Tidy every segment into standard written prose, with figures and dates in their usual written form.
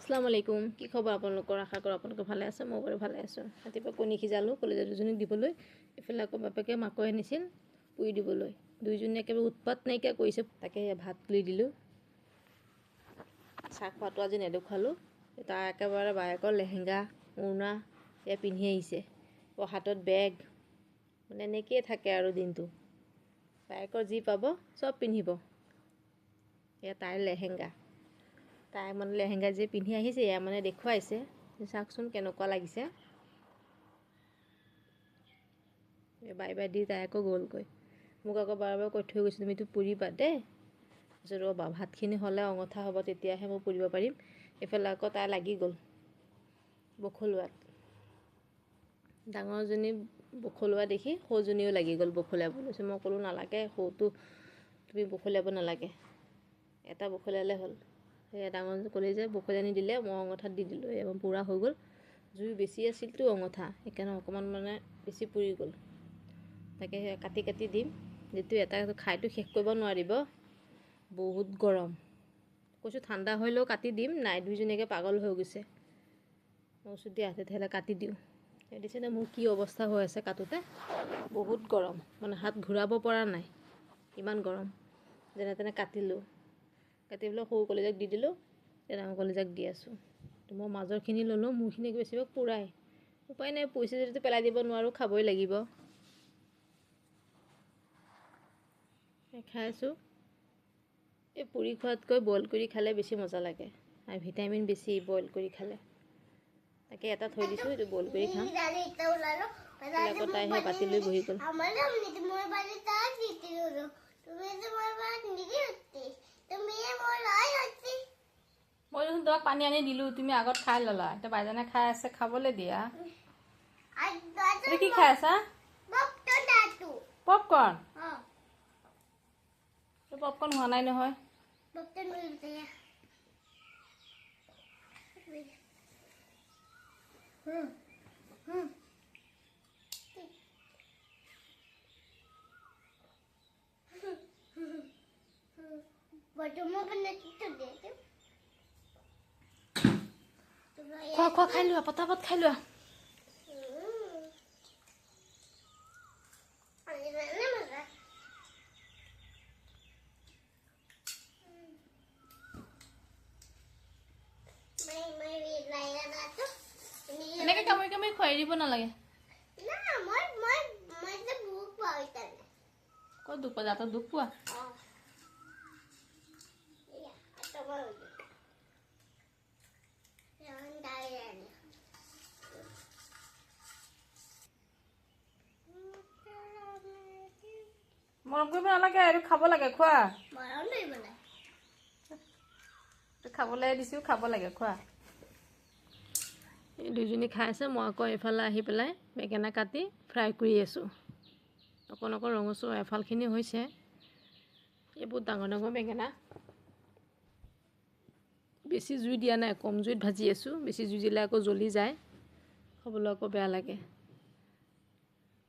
আসসালামু আলাইকুম। কি খবৰ আপোনালোকৰ? আশা কৰোঁ আপোনালোকে ভালে আছে। মই বাৰু ভালে আছোঁ। ৰাতিপুৱা কণী সিজালোঁ কলিজা দুজনীক দিবলৈ। এইফালে আকৌ বাপেকে মাকৈ আনিছিল পুৰি দিবলৈ। দুইজনী একেবাৰে উৎপাত নাইকিয়া কৰিছে। তাকে ভাত তুলি দিলোঁ। চাহ খোৱাটো আজি নেদেখুৱালোঁ। তাৰ একেবাৰে বায়েকৰ লেহেংগা উৰণা এয়া পিন্ধি আহিছে। হাতত বেগ, মানে এনেকৈয়ে থাকে আৰু দিনটো। বায়েকৰ যি পাব চব পিন্ধিব। এয়া তাইৰ লেহেংগা। তাই মানে লেহেংগা যে পিন্ধি আহিছে এয়া মানে দেখুৱাইছে। চাওকচোন কেনেকুৱা লাগিছে। বাই বাই দি তাই আকৌ গ'লগৈ। মোক আকৌ বাৰে বাৰে কৈ থৈ গৈছে তুমিতো পুৰিবা দেই। তাৰপিছত ৰ'বা ভাতখিনি হ'লে অঙঠা হ'ব, তেতিয়াহে মই পুৰিব পাৰিম। এইফালে আকৌ তাই লাগি গ'ল বখলোৱাত। ডাঙৰজনী বখলোৱা দেখি সৰুজনীও লাগি গ'ল বখলিয়াবলৈ। মই ক'লোঁ নালাগে, সৰুটো তুমি বখলিয়াব নালাগে, এটা বখলিয়ালে হ'ল। সেয়া ডাঙৰজনী ক'লে যে বখলি আনি দিলে, মই অঙঠাত দি দিলোঁ। এবাৰ পুৰা হৈ গ'ল। জুই বেছি আছিলতো অঙঠা, সেইকাৰণে অকণমান মানে বেছি পুৰি গ'ল। তাকে সেয়া কাটি কাটি দিম। যিটো এটা খাইটো শেষ কৰিব নোৱাৰিব, বহুত গৰম। কৈছোঁ ঠাণ্ডা হ'লেও কাটি দিম। নাই, দুইজনীকে পাগল হৈ গৈছে। মই কৈছোঁ দিয়া তেতিয়াহ'লে কাটি দিওঁ। দিছেনে মোৰ কি অৱস্থা হৈ আছে কাটোতে। বহুত গৰম, মানে হাত ঘূৰাব পৰা নাই, ইমান গৰম। যেনে তেনে কাটিলোঁ। কাটি পেলাই সৰু কলিজাক দি দিলোঁ, ডাঙৰ কলিজাক দি আছোঁ। মই মাজৰখিনি ল'লোঁ, মোৰখিনি বেছিভাগ পুৰাই। উপায় নাই, পইচা যদি পেলাই দিব নোৱাৰোঁ, খাবই লাগিব। খাই আছোঁ। এই পুৰি খোৱাতকৈ বইল কৰি খালে বেছি মজা লাগে, আৰু ভিটামিন বেছি বইল কৰি খালে। তাকে এটা থৈ দিছোঁ, এইটো বইল কৰি খাম। আকৌ তাই সেই বাতি লৈ বহি গ'ল। মই দেখোন তোমাক পানী আনি দিলোঁ, তুমি আগত খাই ল'লা। এতিয়া বাইজনে খাই আছে, খাবলৈ দিয়া। কি খাই আছা? পপকৰ্ণ। পপকৰ্ণ হোৱা নাই নহয়। খোৱা খোৱা, খাই লোৱা, পটাপট খাই লোৱা। এনেকৈ কামুৰি কামুৰি খুৱাই দিব নালাগে। ক'ত দুখ পোৱা? দাঁতত দুখ পোৱা? মৰম কৰিব নালাগে, এইটো খাব লাগে, খোৱা। খাবলৈ দিছোঁ, খাব লাগে, খোৱা। এই দুইজনী খাই আছে। মই আকৌ এইফালে আহি পেলাই বেঙেনা কাটি ফ্ৰাই কৰি আছোঁ। অকণ অকণ ৰঙচুৱা এফালখিনি হৈছে। এই বহুত ডাঙৰ ডাঙৰ বেঙেনা। বেছি জুই দিয়া নাই, কম জুইত ভাজি আছোঁ। বেছি জুই দিলে আকৌ জ্বলি যায়, খাবলৈ আকৌ বেয়া লাগে।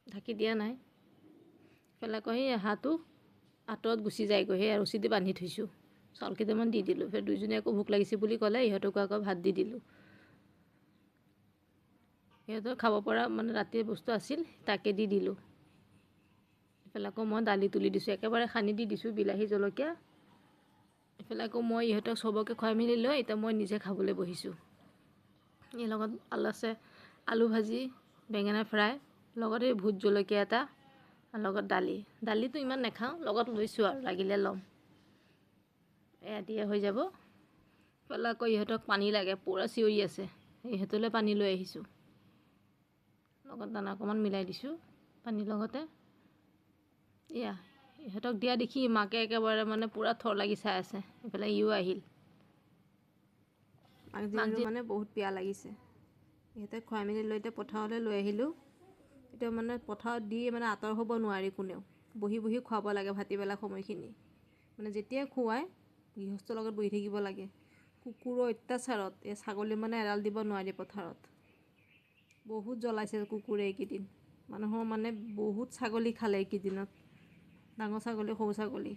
ঢাকি দিয়া নাই। এইফালে আকৌ সেই হাঁহটো আঁতৰত গুচি যায়গৈ, সেই ৰছী দি বান্ধি থৈছোঁ। চাউল কেইটামান দি দিলোঁ। সেই দুইজনী আকৌ ভোক লাগিছে বুলি ক'লে, ইহঁতকো আকৌ ভাত দি দিলোঁ। সিহঁতৰ খাব পৰা মানে ৰাতিৰ বস্তু আছিল, তাকে দি দিলোঁ। এইফালে আকৌ মই দালি তুলি দিছোঁ, একেবাৰে সানি দি দিছোঁ বিলাহী জলকীয়া। এইফালে আকৌ মই ইহঁতক চবকে খুৱাই মেলি লৈ এতিয়া মই নিজে খাবলৈ বহিছোঁ। এই লগত আছে আলু ভাজি, বেঙেনা ফ্ৰাই, লগত এই ভোট জলকীয়া এটা, লগত দালি। দালিটো ইমান নাখাওঁ, লগত লৈছোঁ আৰু লাগিলে ল'ম। এয়া দিয়ে হৈ যাব। এইফালে আকৌ ইহঁতক পানী লাগে, পূৰা চিঞৰি আছে। ইহঁতলৈ পানী লৈ আহিছোঁ। লগত দানা অকণমান মিলাই দিছোঁ পানীৰ লগতে। এয়া ইহঁতক দিয়া দেখি মাকে একেবাৰে মানে পূৰা থৰ লাগি চাই আছে। এইফালে ইও আহিল। মাক মানে বহুত বেয়া লাগিছে। ইহঁতে খুৱাই মেলি লৈ এতিয়া পথাৰলৈ লৈ আহিলোঁ। এতিয়া মানে পথাৰত দি মানে আঁতৰ হ'ব নোৱাৰি কোনেও। বহি বহি খুৱাব লাগে ভাটিবেলা সময়খিনি। মানে যেতিয়াই খুৱাই গৃহস্থৰ লগত বহি থাকিব লাগে। কুকুৰৰ অত্যাচাৰত এই ছাগলী মানে এৰাল দিব নোৱাৰি পথাৰত। বহুত জ্বলাইছে কুকুৰে এইকেইদিন। মানুহৰ মানে বহুত ছাগলী খালে এইকেইদিনত, ডাঙৰ ছাগলী সৰু ছাগলী।